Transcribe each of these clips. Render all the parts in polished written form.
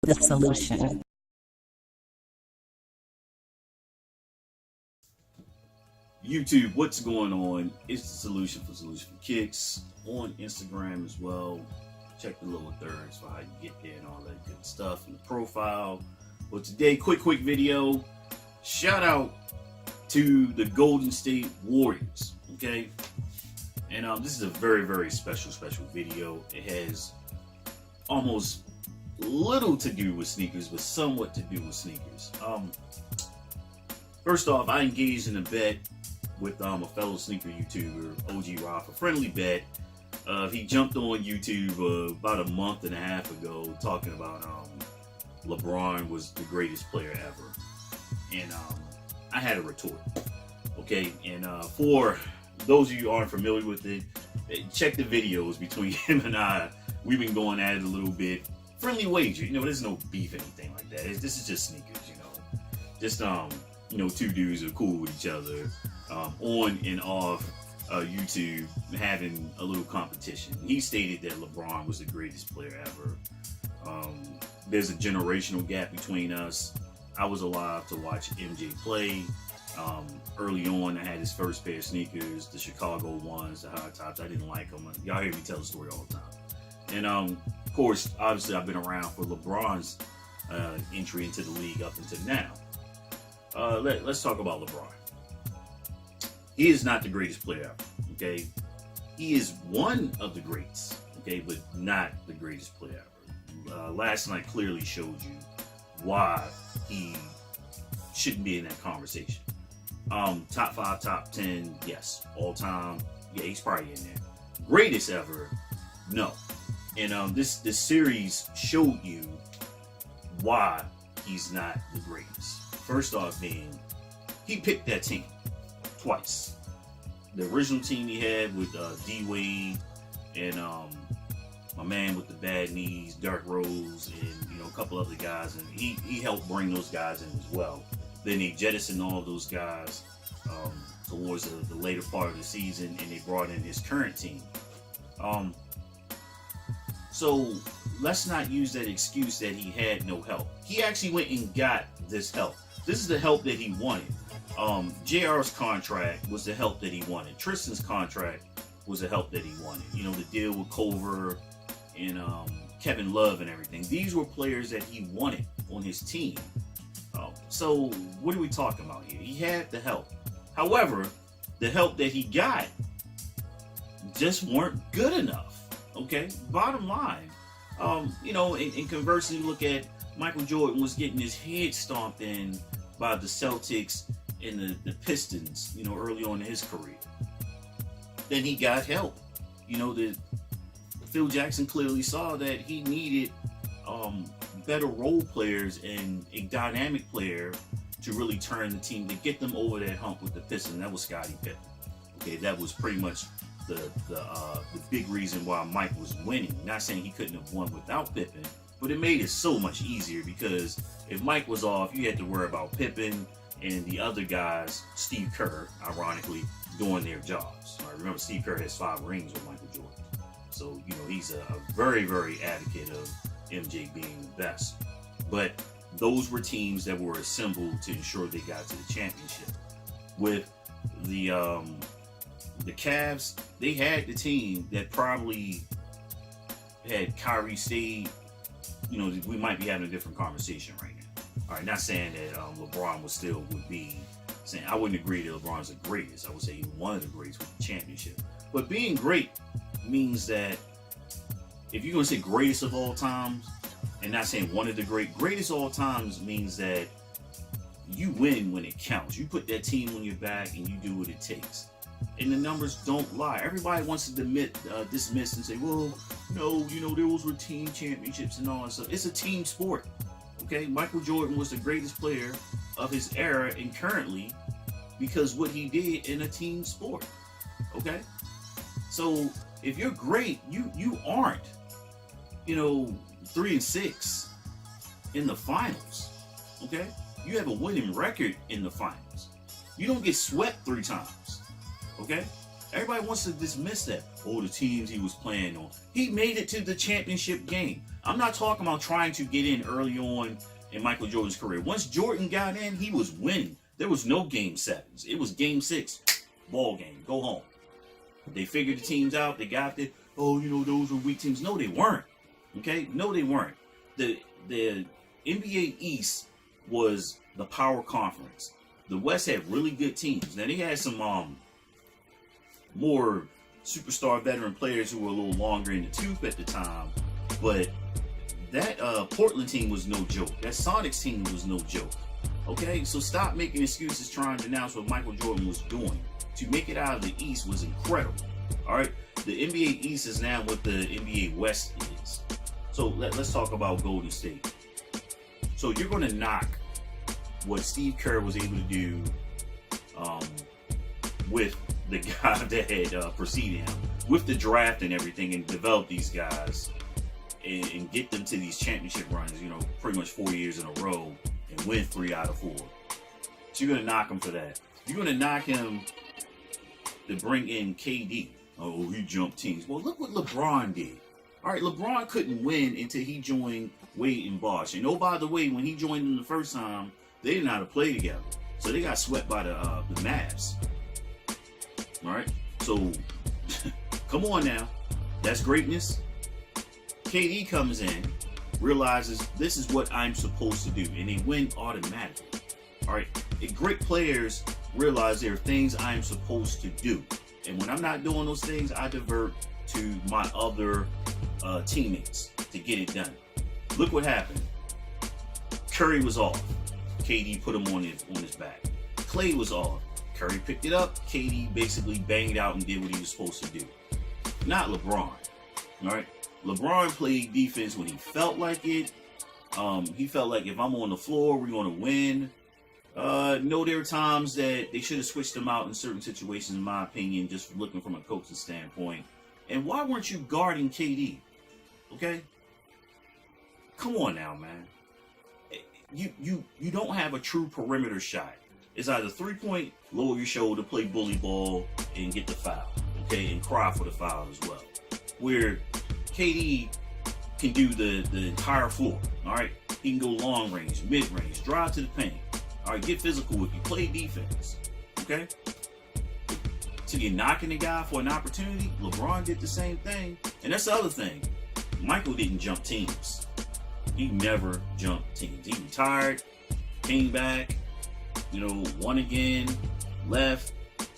the solution. YouTube, what's going on? It's the Solution for Kicks on Instagram as well. Check the little thirds for how you get there and all that good stuff in the profile. But today, quick video. Shout out to the Golden State Warriors, okay? And this is a very special video. It has almost little to do with sneakers, but somewhat to do with sneakers. First off, I engaged in a bet with a fellow sneaker YouTuber, OG Roth, a friendly bet. He jumped on YouTube about a month and a half ago talking about LeBron was the greatest player ever. And I had a retort, okay? And for those of you who aren't familiar with it, check the videos between him and I. We've been going at it a little bit. Friendly wager, you know, there's no beef, anything like that. This is just sneakers, you know. Just, you know, two dudes are cool with each other, on and off YouTube, having a little competition. He stated that LeBron was the greatest player ever. There's a generational gap between us. I was alive to watch MJ play. Early on, I had his first pair of sneakers, the Chicago ones, the high tops. I didn't like them. Y'all hear me tell the story all the time. And of course, obviously, I've been around for LeBron's entry into the league up until now. Let's talk about LeBron. He is not the greatest player ever, okay? He is one of the greats, okay, but not the greatest player ever. Last night clearly showed you why he shouldn't be in that conversation. Top 5, top 10, yes. All time, yeah, he's probably in there. Greatest ever, no. And this series showed you why he's not the greatest. First off being, he picked that team twice. The original team he had with D Wade and my man with the bad knees, Derrick Rose, and you know, a couple other guys, and he helped bring those guys in as well. Then they jettisoned all those guys towards the later part of the season, and they brought in his current team. So let's not use that excuse that he had no help. He actually went and got this help. This is the help that he wanted. JR's contract was the help that he wanted. Tristan's contract was the help that he wanted. You know, the deal with Culver and Kevin Love and everything. These were players that he wanted on his team. So what are we talking about here? He had the help. However, the help that he got just weren't good enough. Okay, bottom line. You know, and conversely, look at Michael Jordan was getting his head stomped in by the Celtics and the Pistons, you know, early on in his career. Then he got help. You know, Phil Jackson clearly saw that he needed better role players and a dynamic player to really turn the team, to get them over that hump with the Pistons. That was Scottie Pippen. Okay, that was pretty much the big reason why Mike was winning. Not saying he couldn't have won without Pippen, but it made it so much easier, because if Mike was off, you had to worry about Pippen and the other guys, Steve Kerr, ironically, doing their jobs. Right? Remember, Steve Kerr has 5 rings with Michael Jordan. So, you know, he's a very advocate of MJ being the best. But those were teams that were assembled to ensure they got to the championship. With the Cavs, they had the team that probably had Kyrie stayed, you know, we might be having a different conversation right now. All right, not saying that LeBron would be saying, I wouldn't agree that LeBron's the greatest. I would say he's one of the greatest with the championship. But being great means that if you're going to say greatest of all times, and not saying one of the greatest of all times means that you win when it counts. You put that team on your back and you do what it takes. And the numbers don't lie. Everybody wants to dismiss and say, well, no, you know, those were team championships and all that stuff. It's a team sport. Okay, Michael Jordan was the greatest player of his era and currently, because what he did in a team sport. Okay, so if you're great, you aren't, you know, 3-6 in the finals. Okay, you have a winning record in the finals. You don't get swept 3 times. Okay, everybody wants to dismiss that. Oh, the teams he was playing on. He made it to the championship game. I'm not talking about trying to get in early on in Michael Jordan's career. Once Jordan got in, he was winning. There was no game sevens. It was game 6, ball game, go home. They figured the teams out. They got it. Oh, you know, those were weak teams. No, they weren't. Okay? No, they weren't. The NBA East was the power conference. The West had really good teams. Now, they had some more superstar veteran players who were a little longer in the tooth at the time, but that Portland team was no joke. That Sonics team was no joke. Okay, so stop making excuses trying to announce what Michael Jordan was doing. To make it out of the East was incredible. All right, the NBA East is now what the NBA West is. So let's talk about Golden State. So you're going to knock what Steve Kerr was able to do with the guy that had preceded him, with the draft and everything, and develop these guys and get them to these championship runs, you know, pretty much 4 years in a row and win 3 out of 4. So you're going to knock him for that. You're going to knock him to bring in KD. Oh, he jumped teams. Well, look what LeBron did. All right, LeBron couldn't win until he joined Wade and Bosh. And oh, by the way, when he joined them the first time, they didn't know how to play together. So they got swept by the Mavs. All right, so come on now. That's greatness. KD comes in, realizes this is what I'm supposed to do, and they win automatically. All right, great players realize there are things I'm supposed to do. And when I'm not doing those things, I divert to my other teammates to get it done. Look what happened. Curry was off. KD put him on his back. Clay was off. Curry picked it up. KD basically banged out and did what he was supposed to do. Not LeBron. All right? LeBron played defense when he felt like it. He felt like if I'm on the floor, we're going to win. No, there were times that they should have switched him out in certain situations, in my opinion, just looking from a coaching standpoint. And why weren't you guarding KD? Okay? Come on now, man. You don't have a true perimeter shot. It's either 3-point, lower your shoulder, play bully ball, and get the foul. Okay? And cry for the foul as well. Where KD can do the entire floor. All right? He can go long range, mid range, drive to the paint. All right, get physical if you play defense. Okay? So you're knocking the guy for an opportunity. LeBron did the same thing. And that's the other thing. Michael didn't jump teams. He never jumped teams. He retired, came back, you know, won again, left,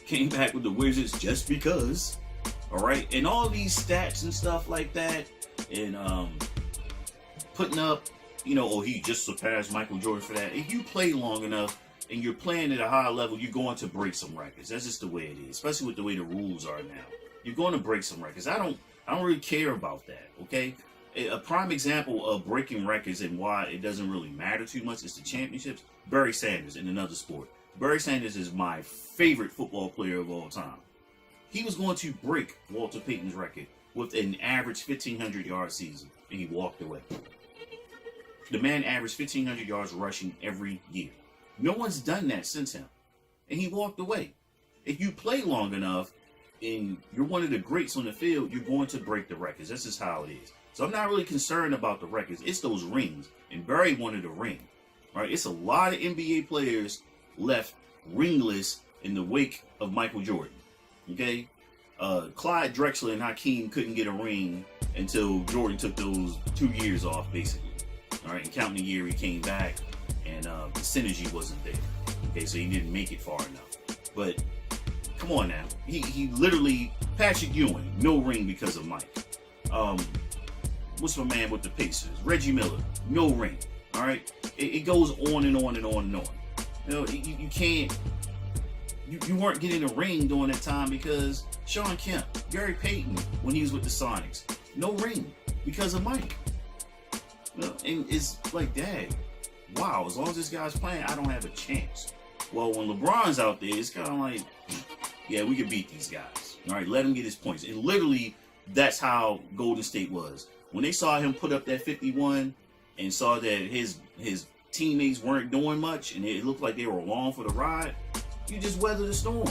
came back with the Wizards just because. All right? And all these stats and stuff like that, and putting up, you know, oh, he just surpassed Michael Jordan for that. If you play long enough and you're playing at a high level, you're going to break some records. That's just the way it is, especially with the way the rules are now. You're going to break some records. I don't really care about that, okay? A prime example of breaking records and why it doesn't really matter too much is the championships. Barry Sanders in another sport. Barry Sanders is my favorite football player of all time. He was going to break Walter Payton's record with an average 1,500-yard season, and he walked away. The man averaged 1,500 yards rushing every year. No one's done that since him. And he walked away. If you play long enough and you're one of the greats on the field, you're going to break the records. That's just how it is. So I'm not really concerned about the records. It's those rings. And Barry wanted a ring. All right, it's a lot of NBA players left ringless in the wake of Michael Jordan. Okay? Clyde Drexler and Hakeem couldn't get a ring until Jordan took those 2 years off, basically. All right, and counting the year he came back, and the synergy wasn't there. Okay, so he didn't make it far enough. But come on now, he literally, Patrick Ewing, no ring because of Mike. What's my man with the Pacers? Reggie Miller, no ring. All right, it goes on and on and on and on. You know, you can't. You weren't getting a ring during that time because Shawn Kemp, Gary Payton, when he was with the Sonics, no ring because of Mike. And it's like, dang, wow, as long as this guy's playing, I don't have a chance. Well, when LeBron's out there, it's kind of like, yeah, we can beat these guys. All right, let him get his points. And literally, that's how Golden State was. When they saw him put up that 51 and saw that his teammates weren't doing much and it looked like they were along for the ride, you just weather the storm.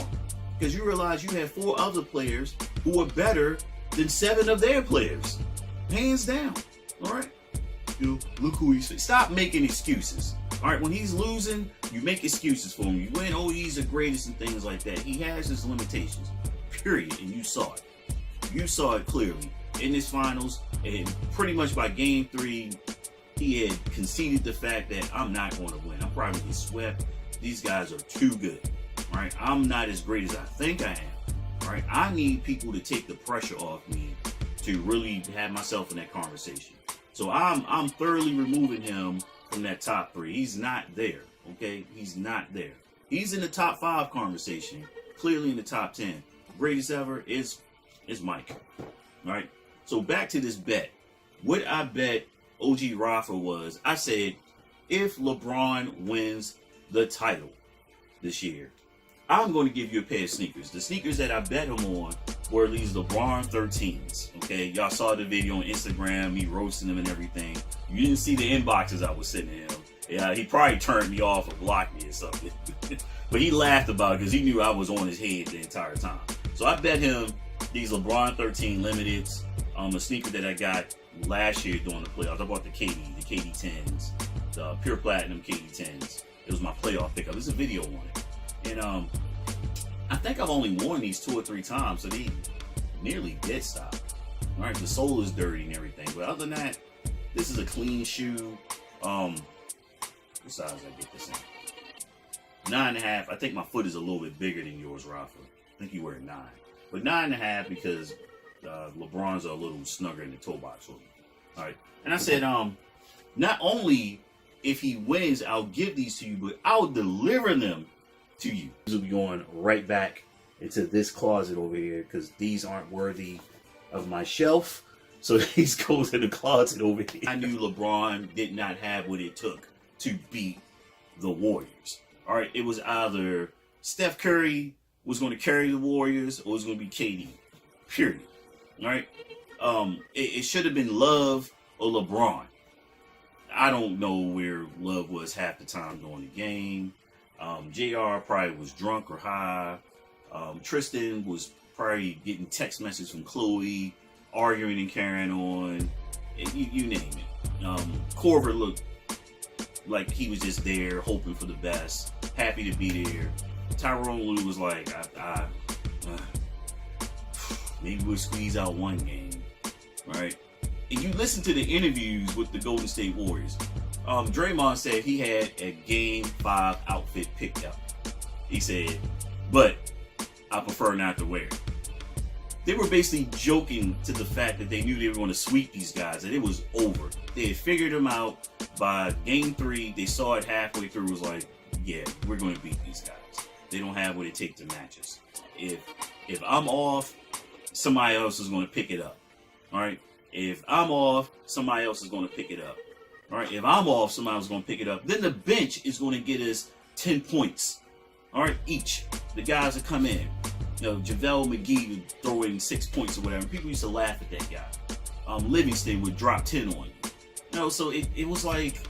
Because you realize you have 4 other players who are better than 7 of their players. Hands down. All right? look who he's. Stop making excuses. All right, when he's losing, you make excuses for him. You win, oh, he's the greatest and things like that. He has his limitations, period, and you saw it. You saw it clearly in this finals, and pretty much by game 3, he had conceded the fact that I'm not going to win. I'm probably going to get swept. These guys are too good. All right, I'm not as great as I think I am. All right, I need people to take the pressure off me to really have myself in that conversation. So I'm thoroughly removing him from that top 3. He's not there. Okay, he's not there. He's in the top 5 conversation. Clearly in the top 10. Greatest ever is Mike. All right. So back to this bet. What I bet OG Rafa was, I said, if LeBron wins the title this year, I'm going to give you a pair of sneakers. The sneakers that I bet him on were these LeBron 13s. Okay, y'all saw the video on Instagram, me roasting them and everything. You didn't see the inboxes I was sending him. Yeah, he probably turned me off or blocked me or something. But he laughed about it because he knew I was on his head the entire time. So I bet him these LeBron 13 Limiteds, a sneaker that I got last year during the playoffs. I bought the KD 10s, the Pure Platinum KD 10s. It was my playoff pickup. There's a video on it. And I think I've only worn these 2 or 3 times, so they nearly dead stop. All right, the sole is dirty and everything, but other than that, this is a clean shoe. What size did I get this in? 9.5. I think my foot is a little bit bigger than yours, Rafa. I think you wear a 9, but 9.5 because LeBron's are a little snugger in the toe box for me. All right, and I said, not only if he wins, I'll give these to you, but I'll deliver them to you. These will be going right back into this closet over here because these aren't worthy of my shelf. So these go to the closet over here. I knew LeBron did not have what it took to beat the Warriors. All right, it was either Steph Curry was going to carry the Warriors or it was going to be KD. Period. All right, it should have been Love or LeBron. I don't know where Love was half the time during the game. JR probably was drunk or high. Tristan was probably getting text messages from Chloe, arguing and carrying on. You name it. Korver looked like he was just there, hoping for the best, happy to be there. Tyronn Lue was like, maybe we'll squeeze out one game, right? And you listen to the interviews with the Golden State Warriors. Draymond said he had a Game 5 outfit picked up. He said, but I prefer not to wear it. They were basically joking to the fact that they knew they were going to sweep these guys, that it was over. They had figured them out by Game 3. They saw it halfway through. It was like, yeah, we're going to beat these guys. They don't have what it takes to match us. If I'm off, somebody else is going to pick it up. All right? If I'm off, somebody else is going to pick it up. All right, if I'm off, somebody else is going to pick it up. Then the bench is going to get us 10 points. All right, each. The guys that come in. You know, JaVale McGee would throw in 6 points or whatever. People used to laugh at that guy. Livingston would drop 10 on you. You know, so it was like,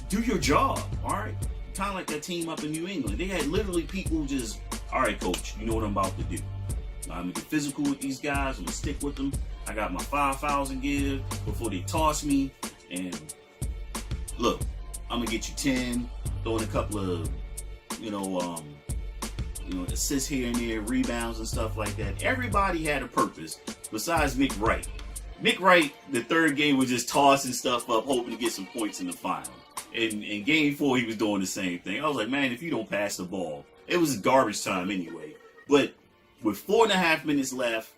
do your job, all right? Kind of like that team up in New England. They had literally people just, all right, coach, you know what I'm about to do. I'm going to get physical with these guys. I'm going to stick with them. I got my 5 fouls and give before they toss me. And look, I'm going to get you 10, throw in a couple of, assists here and there, rebounds and stuff like that. Everybody had a purpose besides Mick Wright. Mick Wright, the third game, was just tossing stuff up, hoping to get some points in the final. And in game 4, he was doing the same thing. I was like, man, if you don't pass the ball, it was garbage time anyway. But with 4.5 minutes left,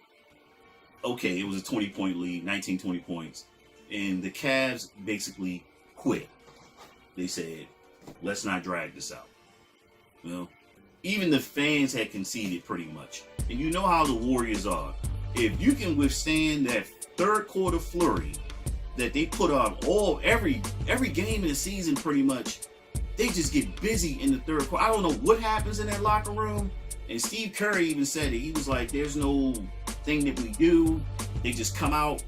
okay, it was a 20-point lead, 19, 20 points. And the Cavs basically quit. They said, let's not drag this out. You know? Even the fans had conceded pretty much. And you know how the Warriors are. If you can withstand that third quarter flurry that they put on every game in the season pretty much, they just get busy in the third quarter. I don't know what happens in that locker room. And Steve Curry even said it. He was like, there's no thing that we do. They just come out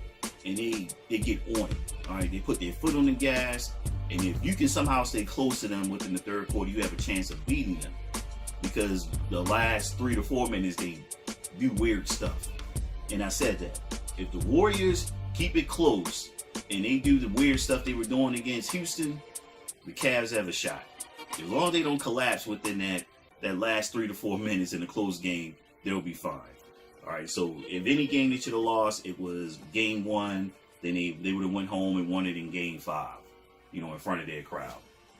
and they get on it. All right, they put their foot on the gas. And if you can somehow stay close to them within the third quarter, you have a chance of beating them. Because the last 3 to 4 minutes, they do weird stuff. And I said that. If the Warriors keep it close and they do the weird stuff they were doing against Houston, the Cavs have a shot. As long as they don't collapse within that last 3 to 4 minutes in a close game, they'll be fine. All right, so if any game they should have lost, it was game 1. Then they would have went home and won it in game 5, in front of their crowd.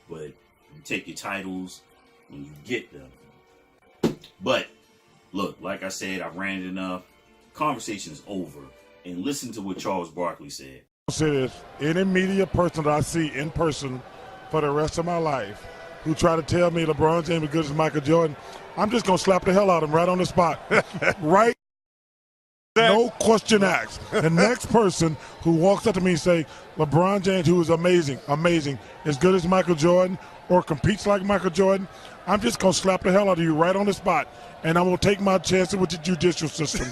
But you take your titles when you get them. But look, like I said, I ranted enough. Conversation is over. And listen to what Charles Barkley said. I'll say this: any media person that I see in person for the rest of my life who try to tell me LeBron James is good as Michael Jordan, I'm just going to slap the hell out of him right on the spot. Right? No question asked. The next person who walks up to me and say, LeBron James, who is amazing, as good as Michael Jordan or competes like Michael Jordan, I'm just going to slap the hell out of you right on the spot, and I'm going to take my chances with the judicial system.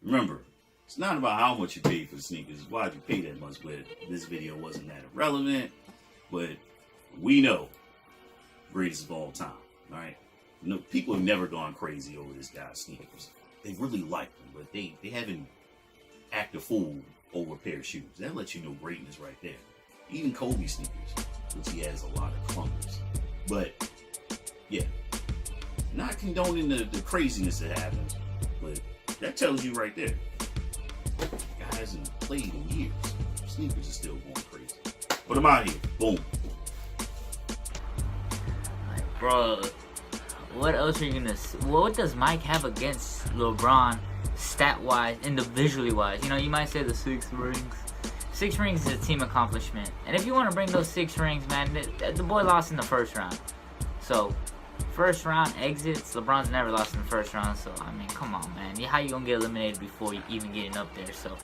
Remember, it's not about how much you pay for the sneakers. Why'd you pay that much? But this video wasn't that irrelevant. But we know, greatest of all time, all right? People have never gone crazy over this guy's sneakers. They really like them, but they haven't acted a fool over a pair of shoes. That lets you know greatness right there. Even Kobe sneakers, which he has a lot of clunkers. But, yeah, not condoning the craziness that happens, but that tells you right there. Guy hasn't played in years. Sneakers are still going crazy. But I'm out here. Boom. Like, bro, what else are you gonna? What does Mike have against LeBron, stat-wise, individually-wise? You might say the 6 rings. 6 rings is a team accomplishment, and if you want to bring those 6 rings, man, the boy lost in the first round. So, first round exits, LeBron's never lost in the first round. So, I mean, come on, man. How you gonna get eliminated before you even getting up there? So.